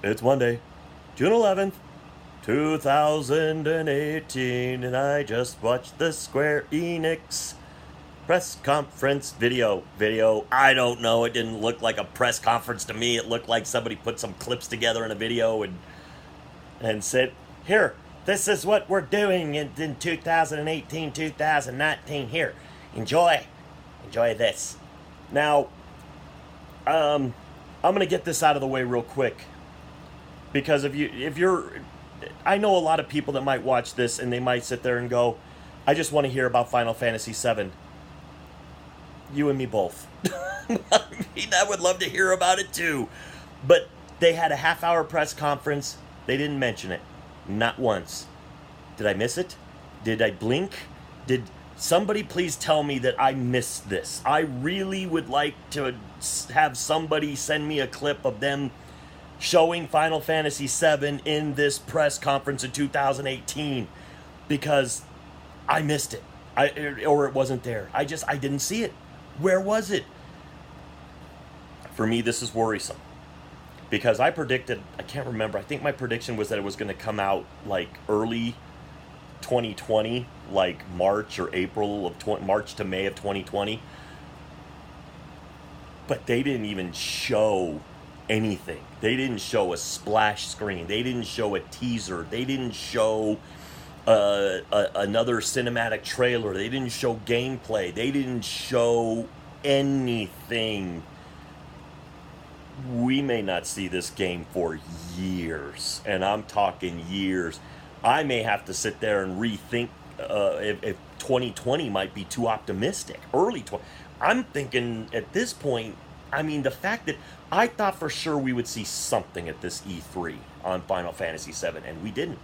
It's Monday, June 11th, 2018, and I just watched the Square Enix press conference video. I don't know, it didn't look like a press conference to me. It looked like somebody put some clips together in a video and said, here, this is what we're doing in 2018, 2019. Here, enjoy this. Now, I'm gonna get this out of the way real quick because if you're, I know a lot of people that might watch this and they might sit there and go, I just want to hear about Final Fantasy VII. You and me both. I mean, I would love to hear about it too. But they had a half-hour press conference. They didn't mention it. Not once. Did I miss it? Did I blink? Did somebody please tell me that I missed this? I really would like to have somebody send me a clip of them showing Final Fantasy VII in this press conference in 2018 because I missed it. Or it wasn't there. I didn't see it. Where was it? For me, this is worrisome because I predicted, I can't remember, I think my prediction was that it was going to come out like early 2020, like March or April of March to May of 2020. But they didn't even show anything. They didn't show a splash screen. They didn't show a teaser. They didn't show another cinematic trailer. They didn't show gameplay. They didn't show anything. We may not see this game for years, and I'm talking years. I may have to sit there and rethink if 2020 might be too optimistic. Early 20. I'm thinking at this point, I mean, the fact that I thought for sure we would see something at this E3 on Final Fantasy VII, and we didn't.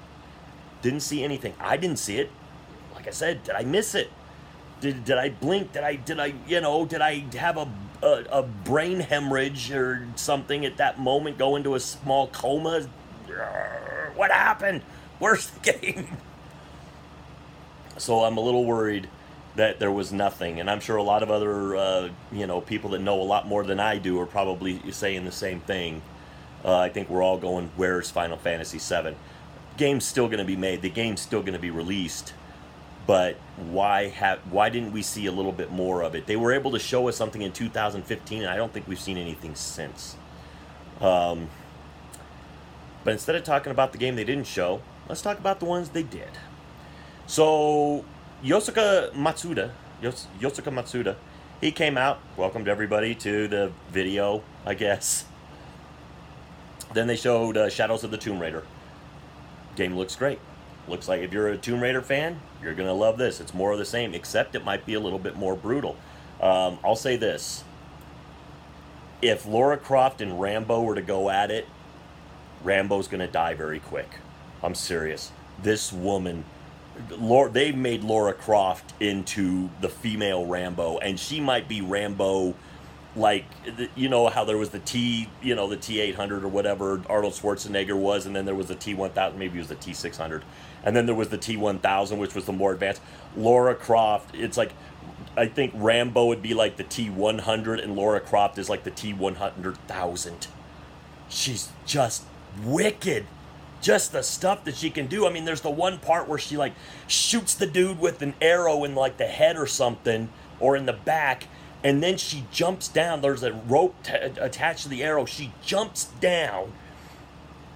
Didn't see anything. I didn't see it. Like I said, did I miss it? Did I blink? Did I have a brain hemorrhage or something at that moment? Go into a small coma? What happened? Where's the game? So I'm a little worried that there was nothing, and I'm sure a lot of other people that know a lot more than I do are probably saying the same thing. I think we're all going, where's Final Fantasy VII? Game's still going to be made. The game's still going to be released. But why didn't we see a little bit more of it? They were able to show us something in 2015, and I don't think we've seen anything since. But instead of talking about the game they didn't show, let's talk about the ones they did. So Yosuke Matsuda, he came out, welcomed everybody to the video, I guess. Then they showed Shadows of the Tomb Raider. Game looks great. Looks like if you're a Tomb Raider fan, you're going to love this. It's more of the same, except it might be a little bit more brutal. I'll say this. If Lara Croft and Rambo were to go at it, Rambo's going to die very quick. I'm serious. This woman, they've made Lara Croft into the female Rambo, and she might be Rambo. Like, you know how there was the T800 or whatever Arnold Schwarzenegger was, and then there was the T1000, maybe it was the T600, and then there was the T1000, which was the more advanced. Lara Croft, it's like, I think Rambo would be like the T100, and Lara Croft is like the T100,000. She's just wicked. Just the stuff that she can do. I mean, there's the one part where she, like, shoots the dude with an arrow in, like, the head or something, or in the back, and then she jumps down. There's a rope attached to the arrow. She jumps down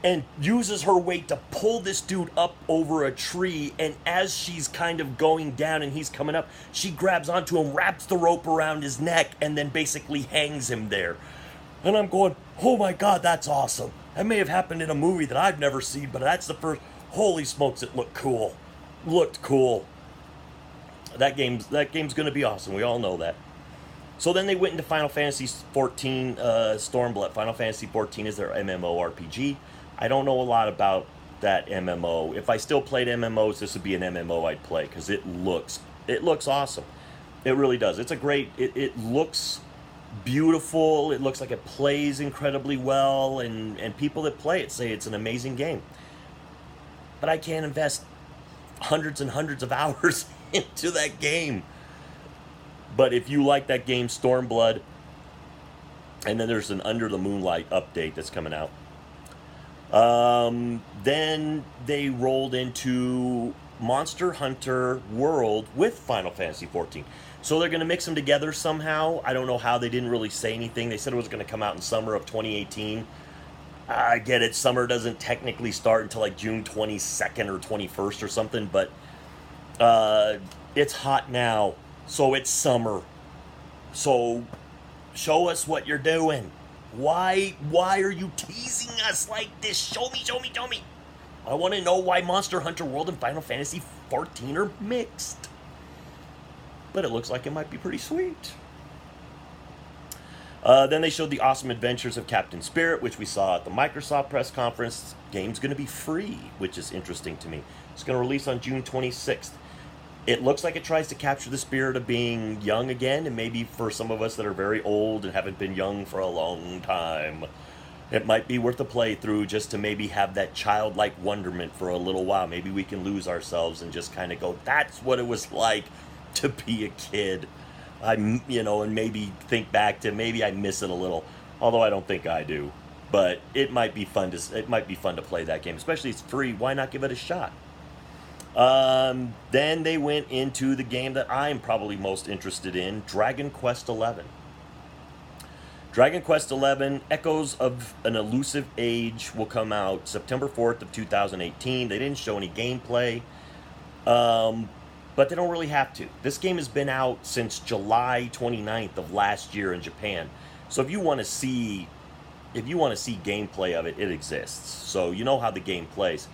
and uses her weight to pull this dude up over a tree. And as she's kind of going down and he's coming up, she grabs onto him, wraps the rope around his neck, and then basically hangs him there. And I'm going, oh my God, that's awesome. That may have happened in a movie that I've never seen, but that's the first. Holy smokes, it looked cool. Looked cool. That game's going to be awesome. We all know that. So then they went into Final Fantasy XIV Stormblood. Final Fantasy XIV is their MMORPG. I don't know a lot about that MMO. If I still played MMOs, this would be an MMO I'd play because it looks awesome. It really does. It's a great. It looks beautiful. It looks like it plays incredibly well, and people that play it say it's an amazing game. But I can't invest hundreds and hundreds of hours into that game. But if you like that game, Stormblood, and then there's an Under the Moonlight update that's coming out. Then they rolled into Monster Hunter World with Final Fantasy 14. So they're going to mix them together somehow. I don't know how. They didn't really say anything. They said it was going to come out in summer of 2018. I get it. Summer doesn't technically start until like June 22nd or 21st or something, but it's hot now. So it's summer. So show us what you're doing. Why are you teasing us like this? Show me, show me, show me. I want to know why Monster Hunter World and Final Fantasy 14 are mixed. But it looks like it might be pretty sweet. Then they showed the awesome adventures of Captain Spirit, which we saw at the Microsoft press conference. Game's going to be free, which is interesting to me. It's going to release on June 26th. It looks like it tries to capture the spirit of being young again, and maybe for some of us that are very old and haven't been young for a long time, it might be worth a playthrough just to maybe have that childlike wonderment for a little while. Maybe we can lose ourselves and just kind of go, that's what it was like to be a kid. And maybe think back to maybe I miss it a little, although I don't think I do. But it might be fun to play that game, especially it's free. Why not give it a shot? Then they went into the game that I'm probably most interested in, Dragon Quest XI. Dragon Quest XI, Echoes of an Elusive Age, will come out September 4th of 2018. They didn't show any gameplay, but they don't really have to. This game has been out since July 29th of last year in Japan. So if you want to see gameplay of it, it exists. So you know how the game plays.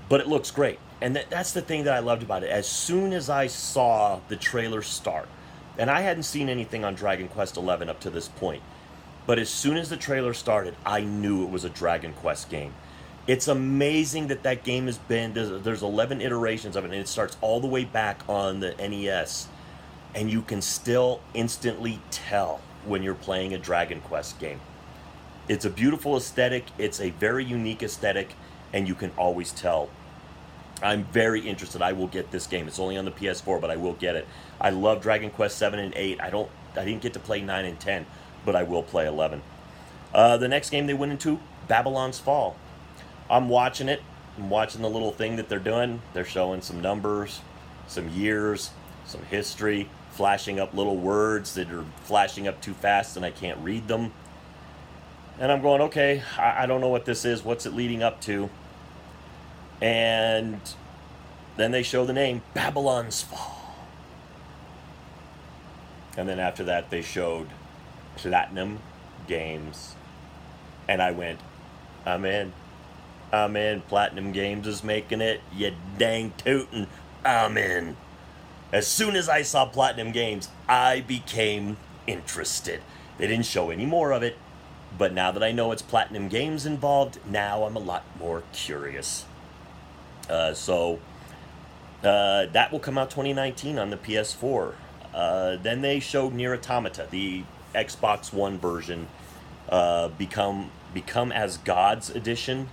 But it looks great. And that's the thing that I loved about it. As soon as I saw the trailer start, and I hadn't seen anything on Dragon Quest XI up to this point, but as soon as the trailer started, I knew it was a Dragon Quest game. It's amazing that game has been, there's 11 iterations of it, and it starts all the way back on the NES, and you can still instantly tell when you're playing a Dragon Quest game. It's a beautiful aesthetic, it's a very unique aesthetic, and you can always tell. I'm very interested. I will get this game. It's only on the PS4, but I will get it. I love Dragon Quest 7 and 8. I didn't get to play 9 and 10, but I will play 11. The next game they went into, Babylon's Fall. I'm watching it. I'm watching the little thing that they're doing. They're showing some numbers, some years, some history, flashing up little words that are flashing up too fast and I can't read them. And I'm going, okay, I don't know what this is. What's it leading up to? And then they show the name, Babylon's Fall. And then after that, they showed Platinum Games. And I went, I'm in. Platinum Games is making it. You dang tootin', I'm in. As soon as I saw Platinum Games, I became interested. They didn't show any more of it. But now that I know it's Platinum Games involved, now I'm a lot more curious. So that will come out 2019 on the PS4. Then they showed Nier Automata, the Xbox One version, Become as Gods edition,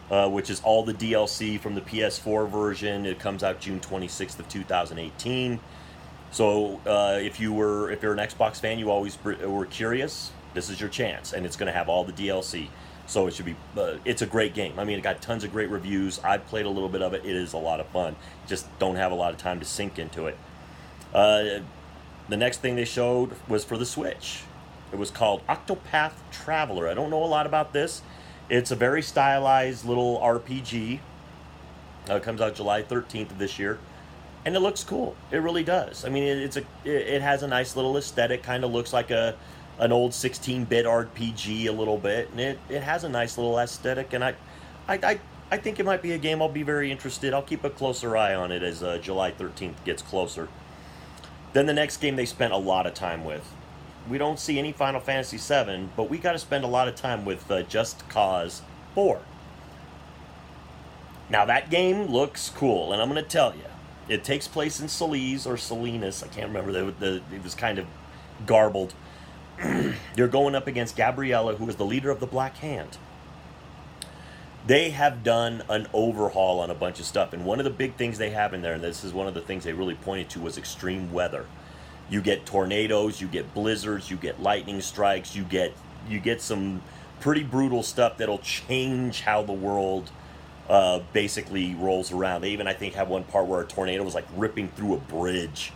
which is all the DLC from the PS4 version. It comes out June 26th of 2018. So if you're an Xbox fan, you always were curious, this is your chance, and it's going to have all the DLC. So it should be, it's a great game. I mean, it got tons of great reviews. I've played a little bit of it. It is a lot of fun. Just don't have a lot of time to sink into it. The next thing they showed was for the Switch. It was called Octopath Traveler. I don't know a lot about this. It's a very stylized little RPG. It comes out July 13th of this year. And it looks cool. It really does. I mean, it has a nice little aesthetic. Kind of looks like an old 16-bit RPG a little bit, and it has a nice little aesthetic, and I think it might be a game I'll be very interested. I'll keep a closer eye on it as July 13th gets closer. Then the next game they spent a lot of time with. We don't see any Final Fantasy VII, but we got to spend a lot of time with Just Cause 4. Now that game looks cool, and I'm going to tell you, it takes place in Salinas or Salinas. I can't remember. It was kind of garbled. You're going up against Gabriella, who is the leader of the Black Hand. They have done an overhaul on a bunch of stuff, and one of the big things they have in there, and this is one of the things they really pointed to, was extreme weather. You get tornadoes, you get blizzards, you get lightning strikes, you get some pretty brutal stuff that'll change how the world basically rolls around. They even, I think, have one part where a tornado was like ripping through a bridge,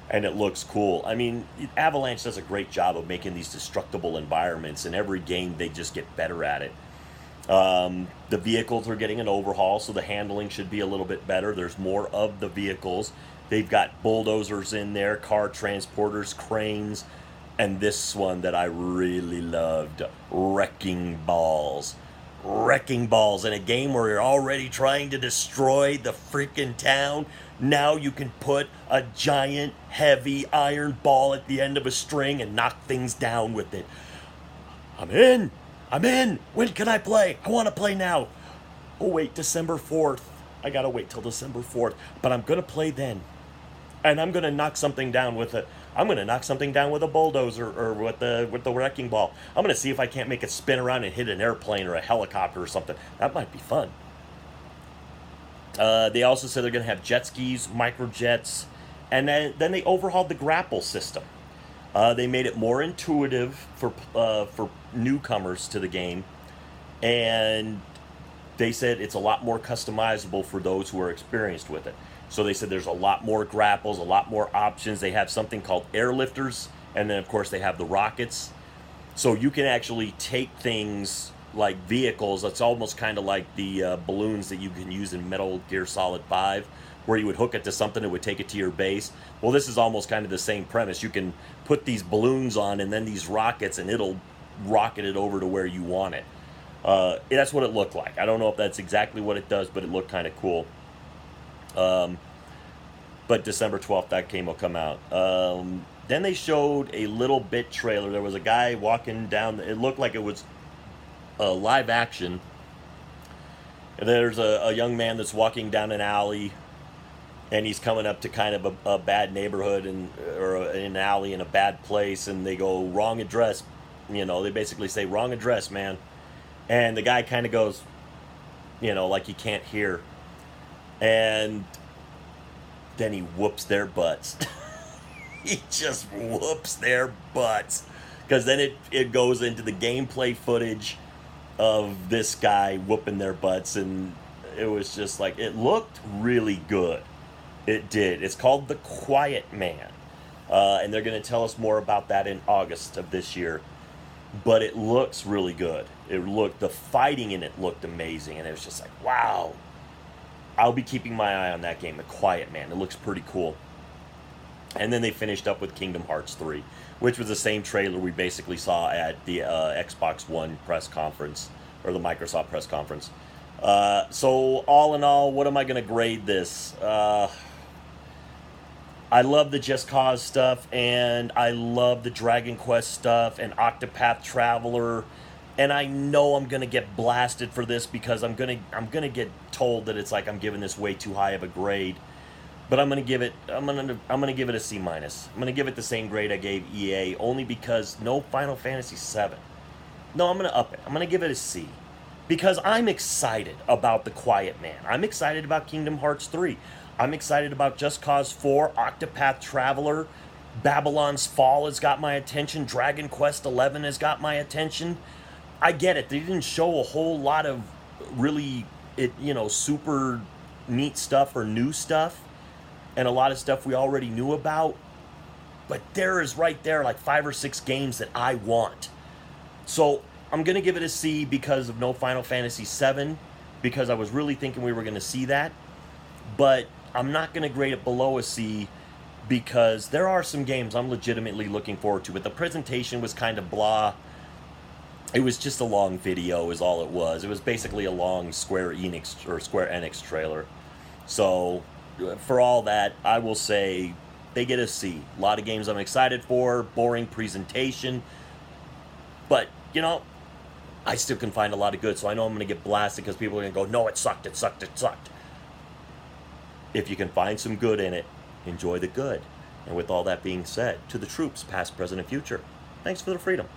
and it looks cool. I mean, Avalanche does a great job of making these destructible environments, and every game they just get better at it. The vehicles are getting an overhaul, so the handling should be a little bit better. There's more of the vehicles. They've got bulldozers in there, car transporters, cranes, and this one that I really loved, wrecking balls. Wrecking balls in a game where you're already trying to destroy the freaking town. Now you can put a giant, heavy iron ball at the end of a string and knock things down with it. I'm in. When can I play? I want to play now. Oh, wait, December 4th. I got to wait till December 4th. But I'm going to play then. And I'm going to knock something down with a... I'm going to knock something down with a bulldozer or with the wrecking ball. I'm going to see if I can't make it spin around and hit an airplane or a helicopter or something. That might be fun. They also said they're going to have jet skis, microjets, and then they overhauled the grapple system. They made it more intuitive for newcomers to the game, and they said it's a lot more customizable for those who are experienced with it. So they said there's a lot more grapples, a lot more options. They have something called airlifters, and then of course they have the rockets. So you can actually take things like vehicles. It's almost kind of like the balloons that you can use in Metal Gear Solid 5, where you would hook it to something that would take it to your base. Well, this is almost kind of the same premise. You can put these balloons on and then these rockets, and it'll rocket it over to where you want it. That's what it looked like. I don't know if that's exactly what it does, but it looked kind of cool. But December 12th, that game will come out. Then they showed a little bit trailer. There was a guy walking down. It looked like it was live action. And there's a young man that's walking down an alley, and he's coming up to kind of a bad neighborhood or an alley in a bad place, and they go, wrong address. You know, they basically say, wrong address, man. And the guy kind of goes, you know, like he can't hear. And then he whoops their butts. He just whoops their butts. Because then it goes into the gameplay footage of this guy whooping their butts, and it was just like, it looked really good. It did. It's called The Quiet Man. And they're going to tell us more about that in August of this year. But it looks really good. The fighting in it looked amazing, and it was just like, wow. I'll be keeping my eye on that game, The Quiet Man. It looks pretty cool. And then they finished up with Kingdom Hearts 3, which was the same trailer we basically saw at the Xbox One press conference, or the Microsoft press conference. So all in all, what am I going to grade this? I love the Just Cause stuff, and I love the Dragon Quest stuff, and Octopath Traveler. And I know I'm gonna get blasted for this because I'm gonna get told that it's like I'm giving this way too high of a grade. But I'm gonna give it a C-. I'm gonna give it the same grade I gave EA, only because no Final Fantasy VII. No, I'm gonna up it. I'm gonna give it a C. Because I'm excited about The Quiet Man. I'm excited about Kingdom Hearts 3. I'm excited about Just Cause 4, Octopath Traveler, Babylon's Fall has got my attention, Dragon Quest 11 has got my attention. I get it. They didn't show a whole lot of really, super neat stuff or new stuff, and a lot of stuff we already knew about. But there is right there like 5 or 6 games that I want. So I'm going to give it a C because of no Final Fantasy VII, because I was really thinking we were going to see that. But I'm not going to grade it below a C because there are some games I'm legitimately looking forward to. But the presentation was kind of blah. It was just a long video is all it was. It was basically a long Square Enix trailer. So for all that, I will say they get a C. A lot of games I'm excited for, boring presentation. But, I still can find a lot of good, so I know I'm going to get blasted because people are going to go, no, it sucked. If you can find some good in it, enjoy the good. And with all that being said, to the troops, past, present, and future, thanks for the freedom.